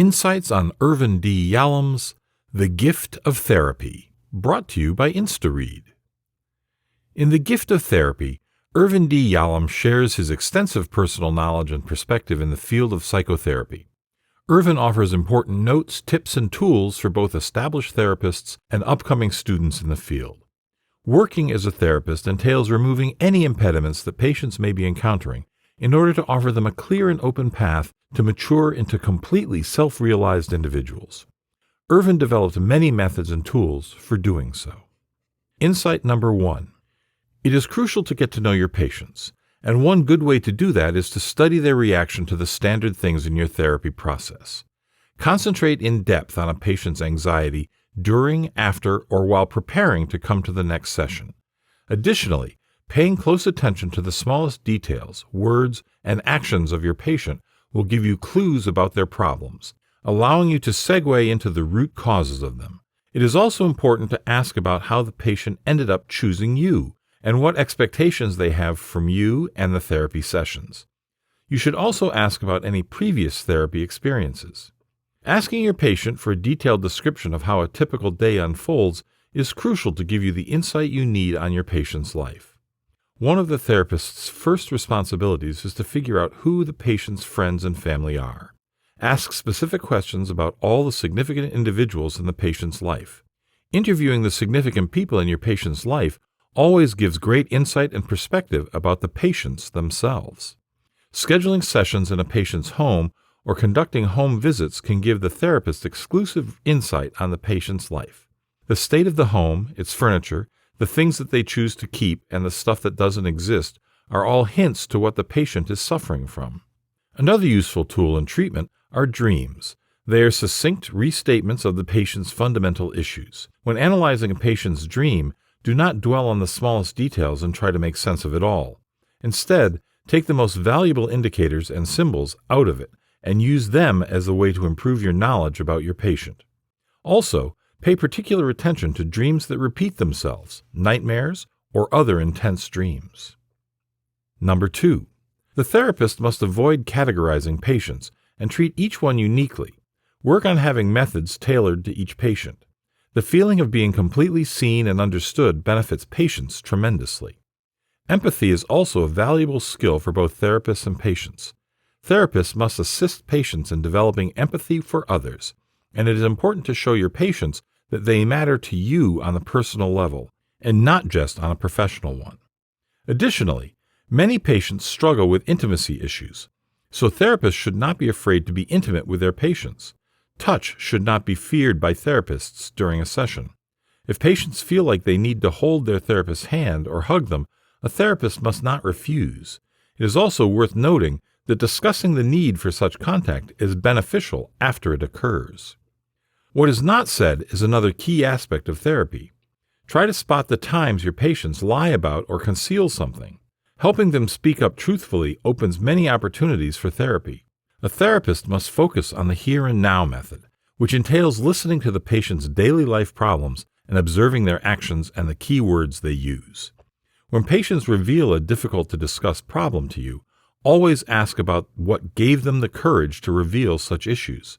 Insights on Irvin D. Yalom's The Gift of Therapy, brought to you by InstaRead. In The Gift of Therapy, Irvin D. Yalom shares his extensive personal knowledge and perspective in the field of psychotherapy. Irvin offers important notes, tips, and tools for both established therapists and upcoming students in the field. Working as a therapist entails removing any impediments that patients may be encountering in order to offer them a clear and open path to mature into completely self-realized individuals. Irvin developed many methods and tools for doing so. Insight number 1. It is crucial to get to know your patients, and one good way to do that is to study their reaction to the standard things in your therapy process. Concentrate in depth on a patient's anxiety during, after, or while preparing to come to the next session. Additionally, paying close attention to the smallest details, words, and actions of your patient will give you clues about their problems, allowing you to segue into the root causes of them. It is also important to ask about how the patient ended up choosing you and what expectations they have from you and the therapy sessions. You should also ask about any previous therapy experiences. Asking your patient for a detailed description of how a typical day unfolds is crucial to give you the insight you need on your patient's life. One of the therapist's first responsibilities is to figure out who the patient's friends and family are. Ask specific questions about all the significant individuals in the patient's life. Interviewing the significant people in your patient's life always gives great insight and perspective about the patients themselves. Scheduling sessions in a patient's home or conducting home visits can give the therapist exclusive insight on the patient's life. The state of the home, its furniture, the things that they choose to keep, and the stuff that doesn't exist are all hints to what the patient is suffering from. Another useful tool in treatment are dreams. They are succinct restatements of the patient's fundamental issues. When analyzing a patient's dream, do not dwell on the smallest details and try to make sense of it all. Instead, take the most valuable indicators and symbols out of it and use them as a way to improve your knowledge about your patient. Also, pay particular attention to dreams that repeat themselves, nightmares, or other intense dreams. Number 2. The therapist must avoid categorizing patients and treat each one uniquely. Work on having methods tailored to each patient. The feeling of being completely seen and understood benefits patients tremendously. Empathy is also a valuable skill for both therapists and patients. Therapists must assist patients in developing empathy for others, and it is important to show your patients that they matter to you on the personal level, and not just on a professional one. Additionally, many patients struggle with intimacy issues, so therapists should not be afraid to be intimate with their patients. Touch should not be feared by therapists during a session. If patients feel like they need to hold their therapist's hand or hug them, a therapist must not refuse. It is also worth noting that discussing the need for such contact is beneficial after it occurs. What is not said is another key aspect of therapy. Try to spot the times your patients lie about or conceal something. Helping them speak up truthfully opens many opportunities for therapy. A therapist must focus on the here and now method, which entails listening to the patient's daily life problems and observing their actions and the key words they use. When patients reveal a difficult-to-discuss problem to you, always ask about what gave them the courage to reveal such issues,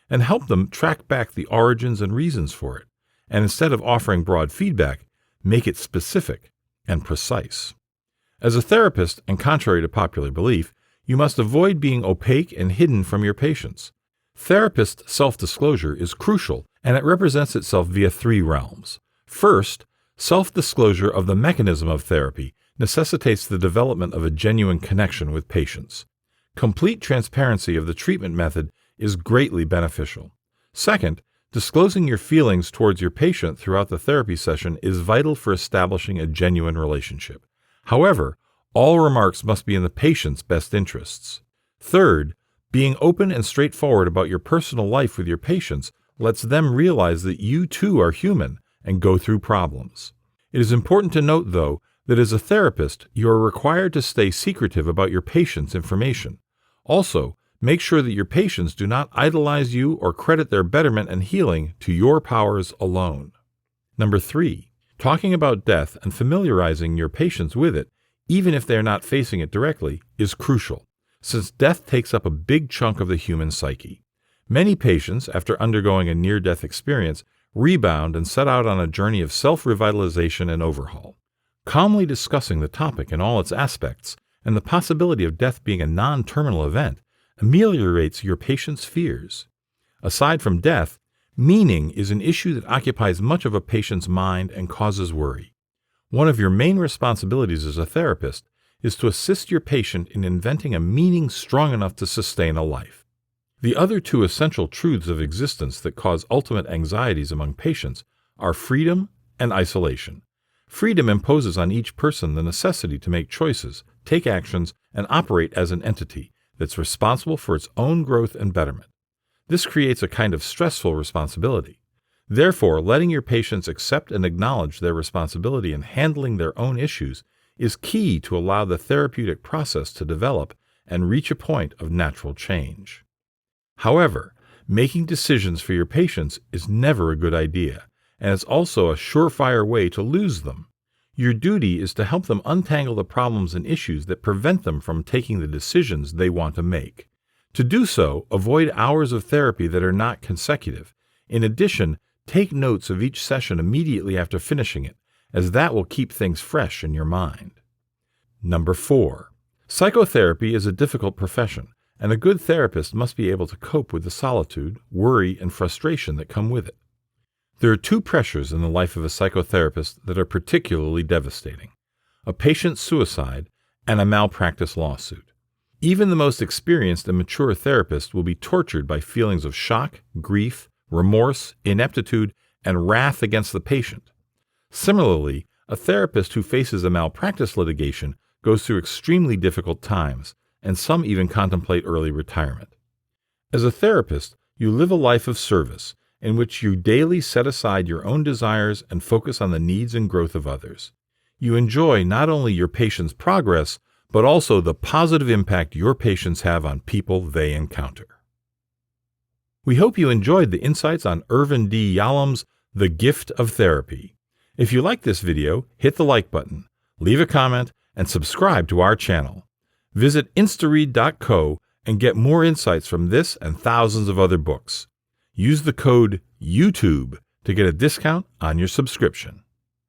and help them track back the origins and reasons for it, and instead of offering broad feedback, make it specific and precise. As a therapist, and contrary to popular belief, you must avoid being opaque and hidden from your patients. Therapist self-disclosure is crucial, and it represents itself via 3 realms. First, self-disclosure of the mechanism of therapy necessitates the development of a genuine connection with patients. Complete transparency of the treatment method is greatly beneficial. Second, disclosing your feelings towards your patient throughout the therapy session is vital for establishing a genuine relationship. However, all remarks must be in the patient's best interests. Third, being open and straightforward about your personal life with your patients lets them realize that you too are human and go through problems. It is important to note, though, that as a therapist, you are required to stay secretive about your patient's information. Also, make sure that your patients do not idolize you or credit their betterment and healing to your powers alone. Number 3, talking about death and familiarizing your patients with it, even if they are not facing it directly, is crucial, since death takes up a big chunk of the human psyche. Many patients, after undergoing a near-death experience, rebound and set out on a journey of self-revitalization and overhaul. Calmly discussing the topic in all its aspects and the possibility of death being a non-terminal event ameliorates your patient's fears. Aside from death, meaning is an issue that occupies much of a patient's mind and causes worry. One of your main responsibilities as a therapist is to assist your patient in inventing a meaning strong enough to sustain a life. The other two essential truths of existence that cause ultimate anxieties among patients are freedom and isolation. Freedom imposes on each person the necessity to make choices, take actions, and operate as an entity that's responsible for its own growth and betterment. This creates a kind of stressful responsibility. Therefore, letting your patients accept and acknowledge their responsibility in handling their own issues is key to allow the therapeutic process to develop and reach a point of natural change. However, making decisions for your patients is never a good idea, and it's also a surefire way to lose them. Your duty is to help them untangle the problems and issues that prevent them from taking the decisions they want to make. To do so, avoid hours of therapy that are not consecutive. In addition, take notes of each session immediately after finishing it, as that will keep things fresh in your mind. Number 4. Psychotherapy is a difficult profession, and a good therapist must be able to cope with the solitude, worry, and frustration that come with it. There are two pressures in the life of a psychotherapist that are particularly devastating: a patient's suicide and a malpractice lawsuit. Even the most experienced and mature therapist will be tortured by feelings of shock, grief, remorse, ineptitude, and wrath against the patient. Similarly, a therapist who faces a malpractice litigation goes through extremely difficult times, and some even contemplate early retirement. As a therapist, you live a life of service, in which you daily set aside your own desires and focus on the needs and growth of others. You enjoy not only your patient's progress, but also the positive impact your patients have on people they encounter. We hope you enjoyed the insights on Irvin D. Yalom's The Gift of Therapy. If you like this video, hit the like button, leave a comment, and subscribe to our channel. Visit instaread.co and get more insights from this and thousands of other books. Use the code YouTube to get a discount on your subscription.